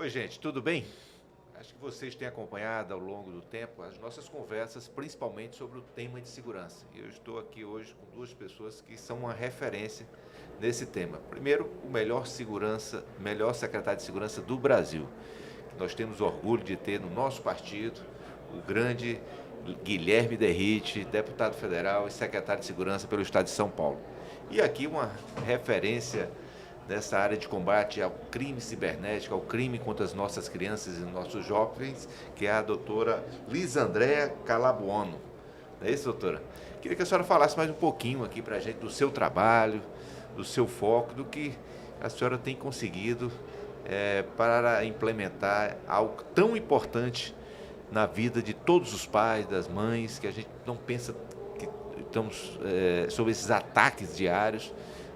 Oi, gente, tudo bem? Acho que vocês têm acompanhado ao longo do tempo as nossas conversas, principalmente sobre o tema de segurança. E eu estou aqui hoje com duas pessoas que são uma referência nesse tema. Primeiro, o melhor secretário de segurança do Brasil, que nós temos orgulho de ter no nosso partido, o grande Guilherme Derrite, deputado federal e secretário de segurança pelo Estado de São Paulo. E aqui uma referência nessa área de combate ao crime cibernético, ao crime contra as nossas crianças e nossos jovens, que é a doutora Lisandréia Calabuono. Não é isso, doutora? Queria que a senhora falasse mais um pouquinho aqui para a gente do seu trabalho, do seu foco, do que a senhora tem conseguido para implementar algo tão importante na vida de todos os pais, das mães, que a gente não pensa que estamos sobre esses ataques diários.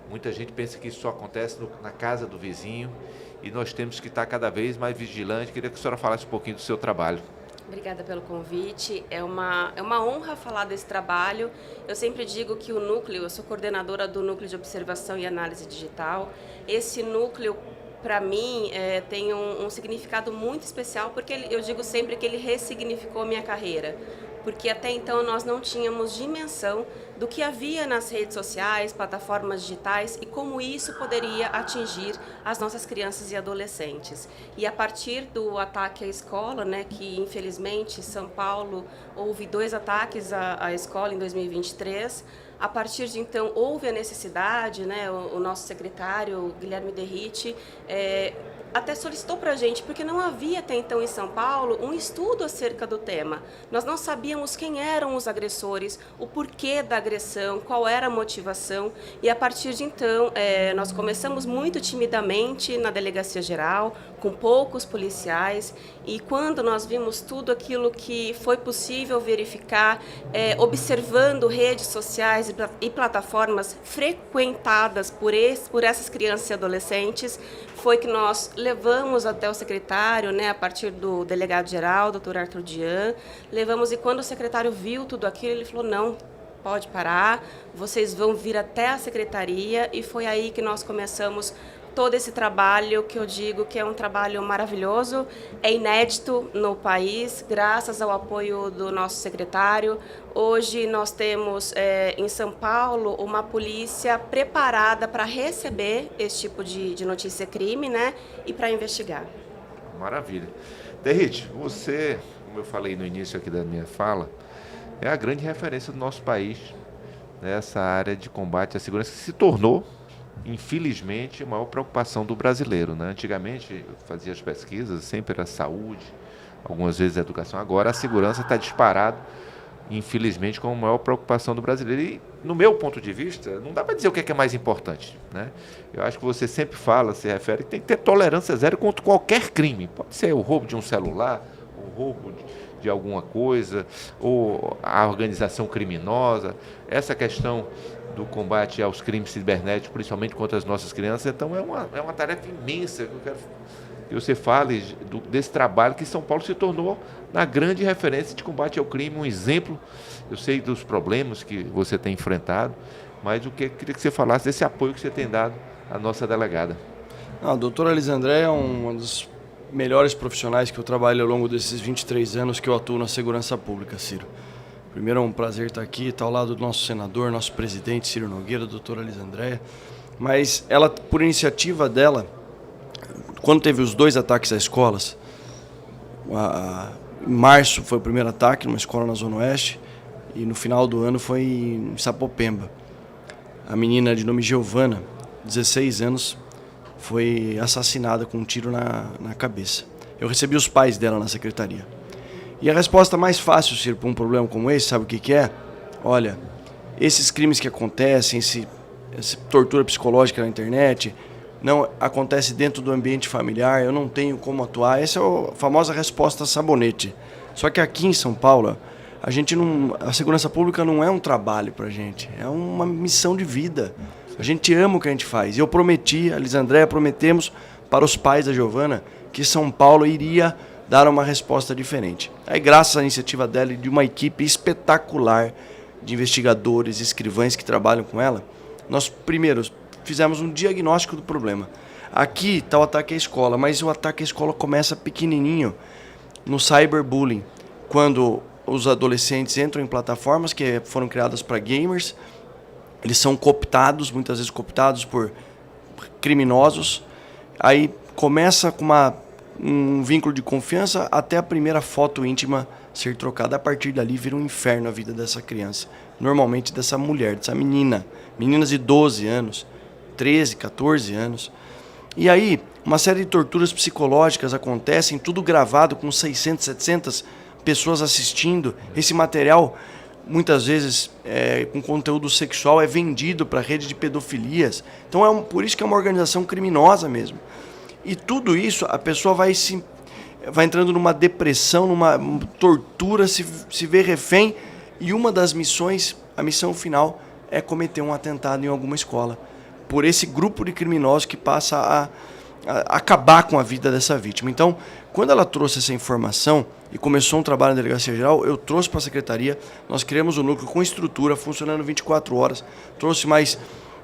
Muita gente pensa que isso só acontece na casa do vizinho e nós temos que estar cada vez mais vigilantes. Queria que a senhora falasse um pouquinho do seu trabalho. Obrigada pelo convite. É uma honra falar desse trabalho. Eu sempre digo que eu sou coordenadora do Núcleo de Observação e Análise Digital. Esse núcleo, para mim, tem um significado muito especial, porque eu digo sempre que ele ressignificou a minha carreira. Porque até então nós não tínhamos dimensão do que havia nas redes sociais, plataformas digitais e como isso poderia atingir as nossas crianças e adolescentes. E a partir do ataque à escola, né, que infelizmente São Paulo houve 2 ataques à escola em 2023, a partir de então houve a necessidade, né, o nosso secretário Guilherme Derrite até solicitou para a gente, porque não havia até então em São Paulo um estudo acerca do tema. Nós não sabíamos quem eram os agressores, o porquê da agressão, qual era a motivação, e a partir de então nós começamos muito timidamente na delegacia geral, com poucos policiais, e quando nós vimos tudo aquilo que foi possível verificar, observando redes sociais e plataformas frequentadas por essas crianças e adolescentes, foi que nós levamos até o secretário, né, a partir do delegado-geral, doutor Arthur Dian, levamos, e quando o secretário viu tudo aquilo, ele falou, não, pode parar, vocês vão vir até a secretaria, e foi aí que nós começamos todo esse trabalho, que eu digo que é um trabalho maravilhoso, é inédito no país, graças ao apoio do nosso secretário. Hoje nós temos em São Paulo uma polícia preparada para receber esse tipo de notícia crime, né, e para investigar. Maravilha. Derrite, você, como eu falei no início aqui da minha fala, é a grande referência do nosso país nessa área de combate à segurança, que se tornou, infelizmente, a maior preocupação do brasileiro, né? Antigamente, eu fazia as pesquisas, sempre era saúde, algumas vezes a educação. Agora a segurança está disparado, infelizmente, como a maior preocupação do brasileiro. E, no meu ponto de vista, não dá para dizer o que é mais importante, né? Eu acho que você sempre fala, se refere, que tem que ter tolerância zero contra qualquer crime. Pode ser o roubo de um celular, o roubo de alguma coisa, ou a organização criminosa. Essa questão do combate aos crimes cibernéticos, principalmente contra as nossas crianças. Então é uma tarefa imensa que eu quero que você fale desse trabalho que São Paulo se tornou na grande referência de combate ao crime, um exemplo. Eu sei dos problemas que você tem enfrentado, mas queria que você falasse desse apoio que você tem dado à nossa delegada. A doutora Lisandréia é uma dos melhores profissionais que eu trabalho ao longo desses 23 anos que eu atuo na segurança pública, Ciro. Primeiro é um prazer estar aqui, estar ao lado do nosso senador, nosso presidente Ciro Nogueira, doutora Lisandréia. Mas ela, por iniciativa dela, quando teve os 2 ataques às escolas, em março foi o primeiro ataque numa escola na Zona Oeste e no final do ano foi em Sapopemba. A menina de nome Giovana, 16 anos, foi assassinada com um tiro na cabeça. Eu recebi os pais dela na secretaria. E a resposta mais fácil, Ciro, para um problema como esse, sabe o que é? Olha, esses crimes que acontecem, essa tortura psicológica na internet, não acontece dentro do ambiente familiar, eu não tenho como atuar. Essa é a famosa resposta sabonete. Só que aqui em São Paulo, a segurança pública não é um trabalho pra gente, é uma missão de vida. A gente ama o que a gente faz. Eu prometi, a Lisandréia, prometemos para os pais da Giovana que São Paulo iria dar uma resposta diferente. Aí, graças à iniciativa dela e de uma equipe espetacular de investigadores, escrivães que trabalham com ela, nós primeiro fizemos um diagnóstico do problema. aqui está o ataque à escola, mas o ataque à escola começa pequenininho, no cyberbullying, quando os adolescentes entram em plataformas que foram criadas para gamers, eles são cooptados, muitas vezes cooptados por criminosos, aí começa com um vínculo de confiança até a primeira foto íntima ser trocada. A partir dali vira um inferno a vida dessa criança, normalmente dessa mulher, dessa meninas de 12 anos, 13, 14 anos. E aí uma série de torturas psicológicas acontecem, tudo gravado com 600, 700 pessoas assistindo. Esse material, muitas vezes, com conteúdo sexual, é vendido para a rede de pedofilias. Então, por isso que é uma organização criminosa mesmo. E tudo isso, a pessoa vai entrando numa depressão, numa tortura, se vê refém. E uma das missões, a missão final, é cometer um atentado em alguma escola. Por esse grupo de criminosos que passa a acabar com a vida dessa vítima. Então, quando ela trouxe essa informação e começou um trabalho na Delegacia Geral, eu trouxe para a Secretaria, nós criamos um núcleo com estrutura, funcionando 24 horas, trouxe mais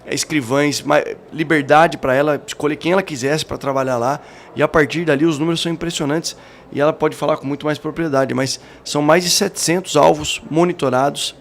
escrivães, mais liberdade para ela escolher quem ela quisesse para trabalhar lá, e a partir dali os números são impressionantes, e ela pode falar com muito mais propriedade, mas são mais de 700 alvos monitorados.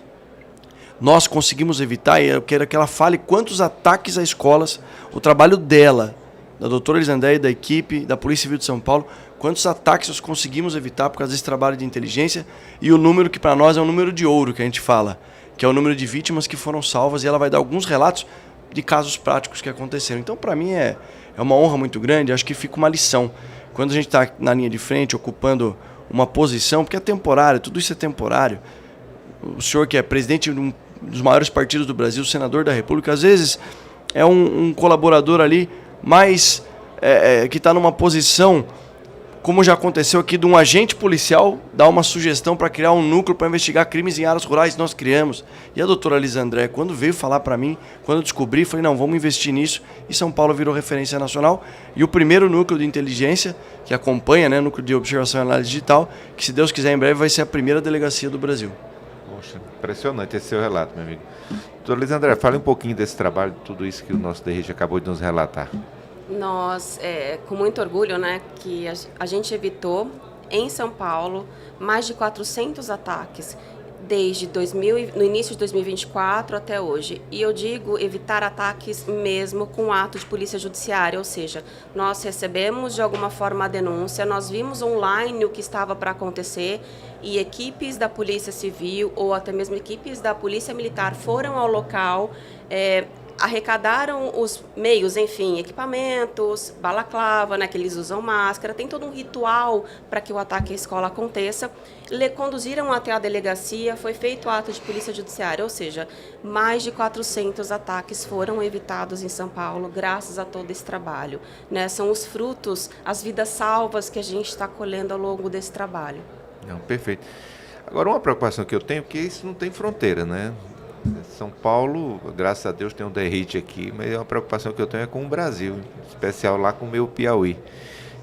Nós conseguimos evitar, e eu quero que ela fale quantos ataques a escolas, o trabalho dela, da doutora Elisandé e da equipe da Polícia Civil de São Paulo, quantos ataques nós conseguimos evitar por causa desse trabalho de inteligência, e o número que para nós é um número de ouro que a gente fala, que é o número de vítimas que foram salvas, e ela vai dar alguns relatos de casos práticos que aconteceram. Então, para mim, é uma honra muito grande, acho que fica uma lição. Quando a gente está na linha de frente, ocupando uma posição, porque é temporário, tudo isso é temporário. O senhor que é presidente de um dos maiores partidos do Brasil, senador da República, às vezes é um colaborador ali, mas que está numa posição, como já aconteceu aqui, de um agente policial dar uma sugestão para criar um núcleo para investigar crimes em áreas rurais, nós criamos. E a doutora Elisandé, quando veio falar para mim, quando eu descobri, falei, não, vamos investir nisso, e São Paulo virou referência nacional. E o primeiro núcleo de inteligência, que acompanha, né, o núcleo de observação e análise digital, que se Deus quiser em breve vai ser a primeira delegacia do Brasil. Poxa, impressionante esse seu relato, meu amigo. Doutora Elisandé, fale um pouquinho desse trabalho, de tudo isso que o nosso DRG acabou de nos relatar. Nós, com muito orgulho, né, que a gente evitou em São Paulo mais de 400 ataques desde no início de 2024 até hoje. E eu digo evitar ataques mesmo com ato de polícia judiciária, ou seja, nós recebemos de alguma forma a denúncia, nós vimos online o que estava para acontecer e equipes da Polícia Civil ou até mesmo equipes da Polícia Militar foram ao local, arrecadaram os meios, enfim, equipamentos, balaclava, né, que eles usam máscara, tem todo um ritual para que o ataque à escola aconteça. Conduziram até a delegacia, foi feito o ato de polícia judiciária, ou seja, mais de 400 ataques foram evitados em São Paulo, graças a todo esse trabalho, né? São os frutos, as vidas salvas que a gente está colhendo ao longo desse trabalho. Não, perfeito. Agora, uma preocupação que eu tenho, porque isso não tem fronteira, né? São Paulo, graças a Deus, tem um DRIT aqui, mas uma preocupação que eu tenho é com o Brasil, em especial lá com o meu Piauí.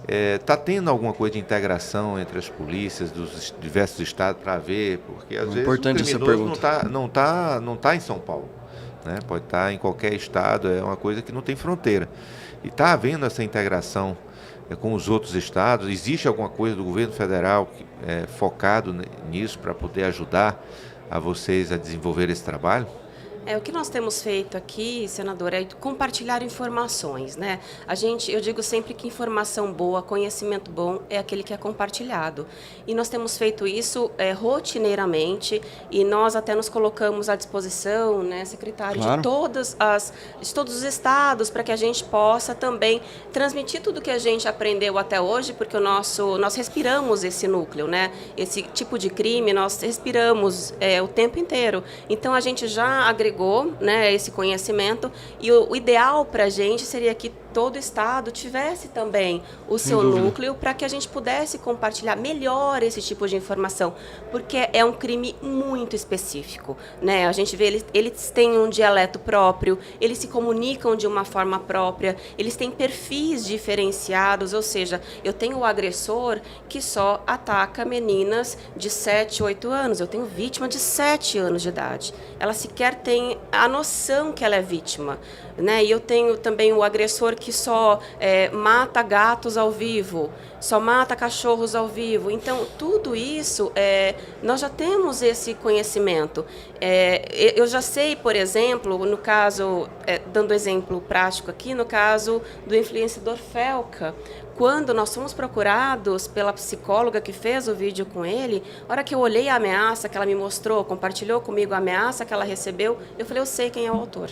Está tendo alguma coisa de integração entre as polícias dos diversos estados para ver, porque às vezes o criminoso não tá em São Paulo, né? Pode estar em qualquer estado, é uma coisa que não tem fronteira. E está havendo essa integração com os outros estados? Existe alguma coisa do governo federal focado nisso para poder ajudar a vocês a desenvolver esse trabalho? O que nós temos feito aqui, senador, é compartilhar informações, né? Eu digo sempre que informação boa, conhecimento bom é aquele que é compartilhado. E nós temos feito isso rotineiramente e nós até nos colocamos à disposição, né, secretário, claro, de todos os estados, para que a gente possa também transmitir tudo que a gente aprendeu até hoje, porque nós respiramos esse núcleo, né? Esse tipo de crime nós respiramos o tempo inteiro. Então a gente já agregou, né, esse conhecimento, e o ideal para a gente seria que todo estado tivesse também o seu núcleo para que a gente pudesse compartilhar melhor esse tipo de informação, porque é um crime muito específico, né? A gente vê eles têm um dialeto próprio, eles se comunicam de uma forma própria, eles têm perfis diferenciados, ou seja, eu tenho o agressor que só ataca meninas de 7, 8 anos, eu tenho vítima de 7 anos de idade, ela sequer tem a noção que ela é vítima, né? E eu tenho também o agressor que que só mata gatos ao vivo, só mata cachorros ao vivo. Então, tudo isso, nós já temos esse conhecimento. Eu já sei, por exemplo, no caso, dando exemplo prático aqui, no caso do influenciador Felca, quando nós fomos procurados pela psicóloga que fez o vídeo com ele, a hora que eu olhei a ameaça que ela me mostrou, compartilhou comigo a ameaça que ela recebeu, eu falei, eu sei quem é o autor.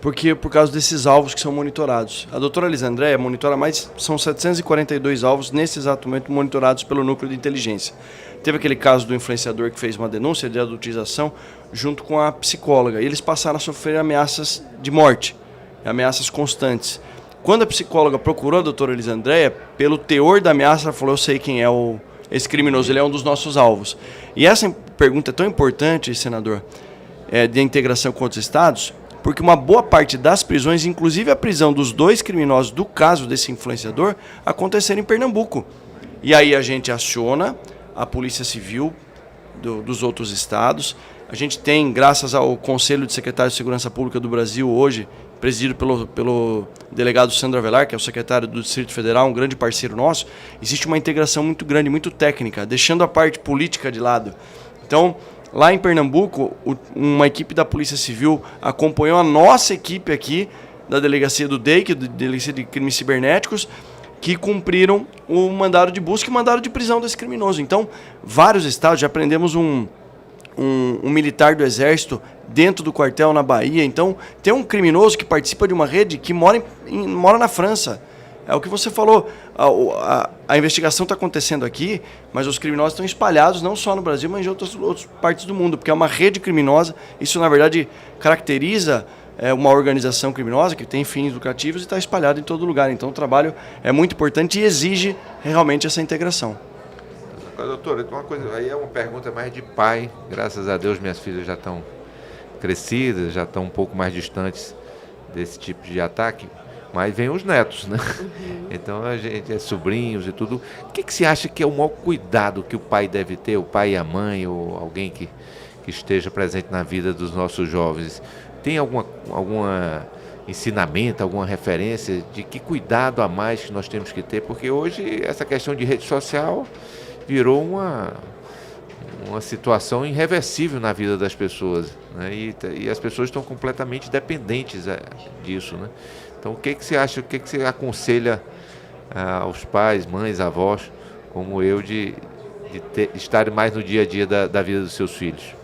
Porque por causa desses alvos que são monitorados. A doutora Elisandréia monitora mais, são 742 alvos nesse exato momento monitorados pelo núcleo de inteligência. Teve aquele caso do influenciador que fez uma denúncia de adultização junto com a psicóloga. E eles passaram a sofrer ameaças de morte, ameaças constantes. Quando a psicóloga procurou a doutora Elisandréia, pelo teor da ameaça, ela falou, eu sei quem é esse criminoso, ele é um dos nossos alvos. E essa pergunta é tão importante, senador, de integração com outros estados, porque uma boa parte das prisões, inclusive a prisão dos 2 criminosos do caso desse influenciador, aconteceram em Pernambuco. E aí a gente aciona a Polícia Civil dos outros estados. A gente tem, graças ao Conselho de Secretários de Segurança Pública do Brasil hoje, presidido pelo delegado Sandro Avelar, que é o secretário do Distrito Federal, um grande parceiro nosso, existe uma integração muito grande, muito técnica, deixando a parte política de lado. Então, lá em Pernambuco, uma equipe da Polícia Civil acompanhou a nossa equipe aqui, da Delegacia do DEIC, Delegacia de Crimes Cibernéticos, que cumpriram o mandado de busca e o mandado de prisão desse criminoso. Então, vários estados, já prendemos um militar do Exército dentro do quartel na Bahia. Então, tem um criminoso que participa de uma rede que mora na França. É o que você falou, a investigação está acontecendo aqui, mas os criminosos estão espalhados não só no Brasil, mas em outras partes do mundo, porque é uma rede criminosa. Isso, na verdade, caracteriza uma organização criminosa que tem fins lucrativos e está espalhada em todo lugar. Então, o trabalho é muito importante e exige realmente essa integração. Doutora, uma coisa, aí é uma pergunta mais de pai. Graças a Deus, minhas filhas já estão crescidas, já estão um pouco mais distantes desse tipo de ataque. Mas vem os netos, né? Então a gente é sobrinhos e tudo. O que você acha que é o maior cuidado que o pai deve ter, o pai e a mãe, ou alguém que esteja presente na vida dos nossos jovens? Tem algum ensinamento, alguma referência de que cuidado a mais que nós temos que ter? Porque hoje essa questão de rede social virou uma situação irreversível na vida das pessoas, né? E as pessoas estão completamente dependentes disso, né? Então, o que você acha, o que você aconselha aos pais, mães, avós, como eu, de estarem mais no dia a dia da vida dos seus filhos?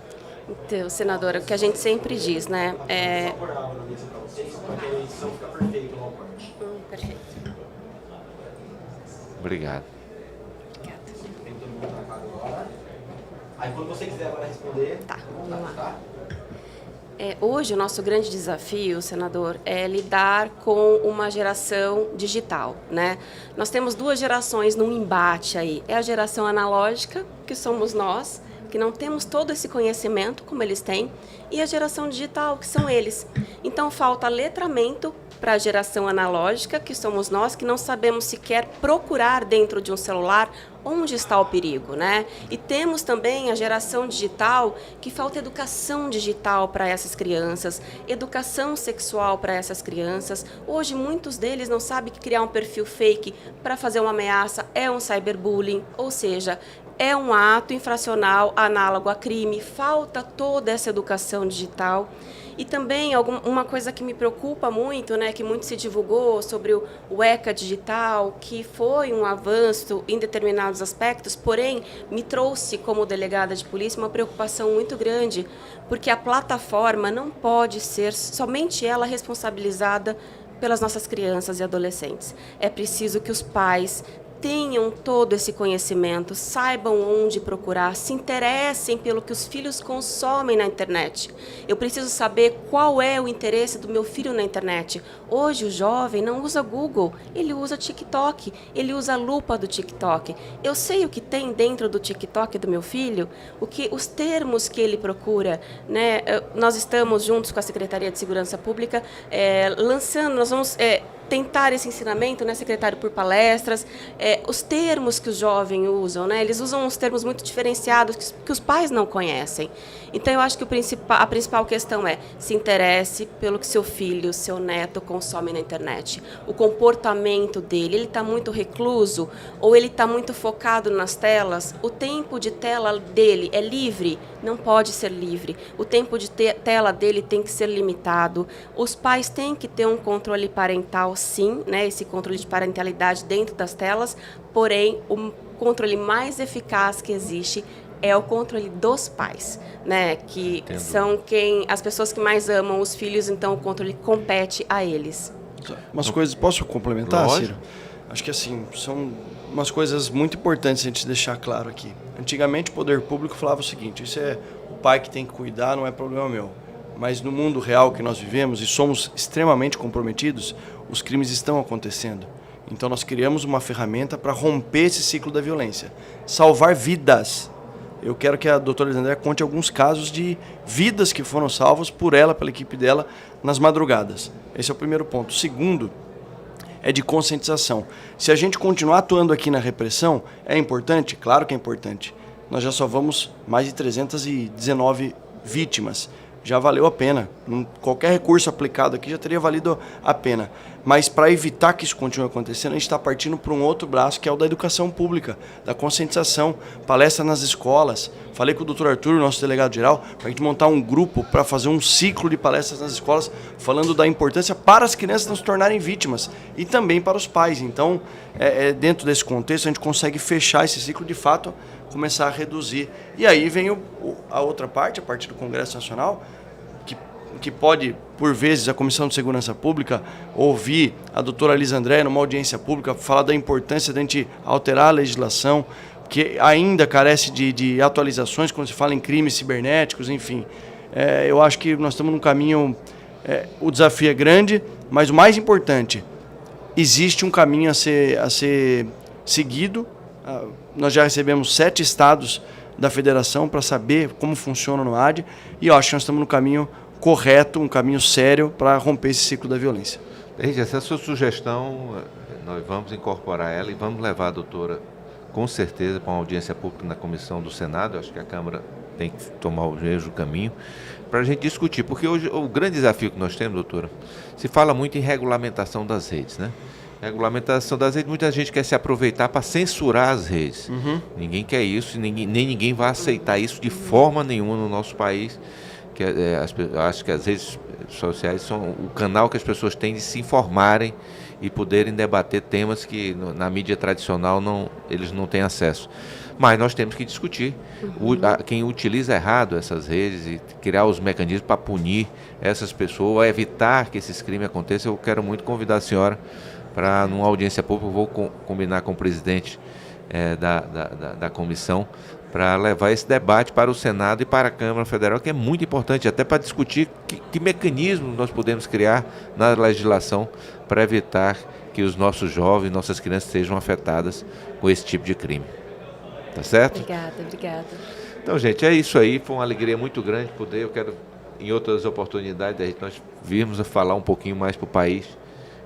Então, senadora, o que a gente sempre diz, né? Perfeito. Obrigado. Aí quando você quiser agora responder... Tá, vamos lá. Hoje o nosso grande desafio, senador, é lidar com uma geração digital, né? Nós temos 2 gerações num embate aí. É a geração analógica, que somos nós, que não temos todo esse conhecimento como eles têm, e a geração digital, que são eles. Então falta letramento para a geração analógica, que somos nós, que não sabemos sequer procurar dentro de um celular onde está o perigo, né? E temos também a geração digital, que falta educação digital para essas crianças, educação sexual para essas crianças. Hoje, muitos deles não sabem que criar um perfil fake para fazer uma ameaça é um cyberbullying, ou seja, é um ato infracional análogo a crime. Falta toda essa educação digital. E também uma coisa que me preocupa muito, né, que muito se divulgou sobre o ECA digital, que foi um avanço em determinados aspectos, porém me trouxe como delegada de polícia uma preocupação muito grande, porque a plataforma não pode ser somente ela responsabilizada pelas nossas crianças e adolescentes. É preciso que os pais tenham todo esse conhecimento, saibam onde procurar, se interessem pelo que os filhos consomem na internet. Eu preciso saber qual é o interesse do meu filho na internet. Hoje o jovem não usa Google, ele usa TikTok, ele usa a lupa do TikTok. Eu sei o que tem dentro do TikTok do meu filho, os termos que ele procura, né? Nós estamos juntos com a Secretaria de Segurança Pública lançando, nós vamos tentar esse ensinamento, né, secretário, por palestras, os termos que os jovens usam, né, eles usam uns termos muito diferenciados que os pais não conhecem. Então, eu acho que a principal questão é: se interesse pelo que seu filho, seu neto consome na internet. O comportamento dele, ele está muito recluso ou ele está muito focado nas telas? O tempo de tela dele é livre? Não pode ser livre. O tempo de tela dele tem que ser limitado. Os pais têm que ter um controle parental, sim, né, esse controle de parentalidade dentro das telas, porém, o controle mais eficaz que existe é o controle dos pais, né, que são as pessoas que mais amam os filhos, então o controle compete a eles. Umas coisas, posso complementar, Ciro? Acho que assim, são umas coisas muito importantes a gente deixar claro aqui. Antigamente o poder público falava o seguinte: isso é o pai que tem que cuidar, não é problema meu. Mas no mundo real que nós vivemos e somos extremamente comprometidos, os crimes estão acontecendo. Então nós criamos uma ferramenta para romper esse ciclo da violência, salvar vidas. Eu quero que a doutora Elisandréia conte alguns casos de vidas que foram salvas por ela, pela equipe dela, nas madrugadas. Esse é o primeiro ponto. O segundo é de conscientização. Se a gente continuar atuando aqui na repressão, é importante? Claro que é importante. Nós já salvamos mais de 319 vítimas. Já valeu a pena. Qualquer recurso aplicado aqui já teria valido a pena. Mas para evitar que isso continue acontecendo, a gente está partindo para um outro braço, que é o da educação pública, da conscientização, palestra nas escolas. Falei com o doutor Arthur, nosso delegado-geral, para a gente montar um grupo para fazer um ciclo de palestras nas escolas, falando da importância para as crianças não se tornarem vítimas e também para os pais. Então, dentro desse contexto, a gente consegue fechar esse ciclo, de fato, começar a reduzir. E aí vem a outra parte, a partir do Congresso Nacional, que pode, por vezes, a Comissão de Segurança Pública ouvir a doutora Elisandréia numa audiência pública, falar da importância de a gente alterar a legislação, que ainda carece de atualizações quando se fala em crimes cibernéticos, enfim. Eu acho que nós estamos num caminho, o desafio é grande, mas o mais importante, existe um caminho a ser seguido. Nós já recebemos 7 estados da federação para saber como funciona no AD, e eu acho que nós estamos no caminho correto, um caminho sério para romper esse ciclo da violência. Essa sua sugestão, nós vamos incorporar ela e vamos levar a doutora, com certeza, para uma audiência pública na comissão do Senado. Acho que a Câmara tem que tomar o mesmo caminho para a gente discutir, porque hoje o grande desafio que nós temos, doutora, se fala muito em regulamentação das redes, né? Regulamentação das redes, muita gente quer se aproveitar para censurar as redes. Ninguém quer isso, nem ninguém vai aceitar isso de forma nenhuma no nosso país. Acho que as redes sociais são o canal que as pessoas têm de se informarem e poderem debater temas que na mídia tradicional eles não têm acesso. Mas nós temos que discutir quem utiliza errado essas redes e criar os mecanismos para punir essas pessoas, evitar que esses crimes aconteçam. Eu quero muito convidar a senhora para, numa audiência pública, eu vou combinar com o presidente da comissão, para levar esse debate para o Senado e para a Câmara Federal, que é muito importante, até para discutir que mecanismo nós podemos criar na legislação para evitar que os nossos jovens, nossas crianças sejam afetadas com esse tipo de crime. Tá certo? Obrigada. Então, gente, é isso aí. Foi uma alegria muito grande poder. Eu quero, em outras oportunidades, nós virmos a falar um pouquinho mais para o país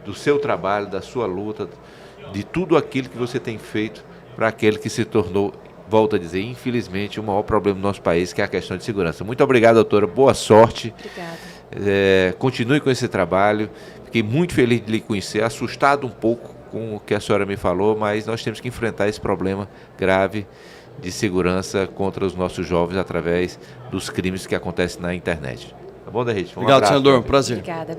do seu trabalho, da sua luta, de tudo aquilo que você tem feito para aquele que se tornou, volto a dizer, infelizmente, o maior problema do nosso país, que é a questão de segurança. Muito obrigado, doutora. Boa sorte. Obrigada. Continue com esse trabalho. Fiquei muito feliz de lhe conhecer, assustado um pouco com o que a senhora me falou, mas nós temos que enfrentar esse problema grave de segurança contra os nossos jovens através dos crimes que acontecem na internet. Tá bom, Derrite? Obrigado, senador. Um prazer. Obrigada.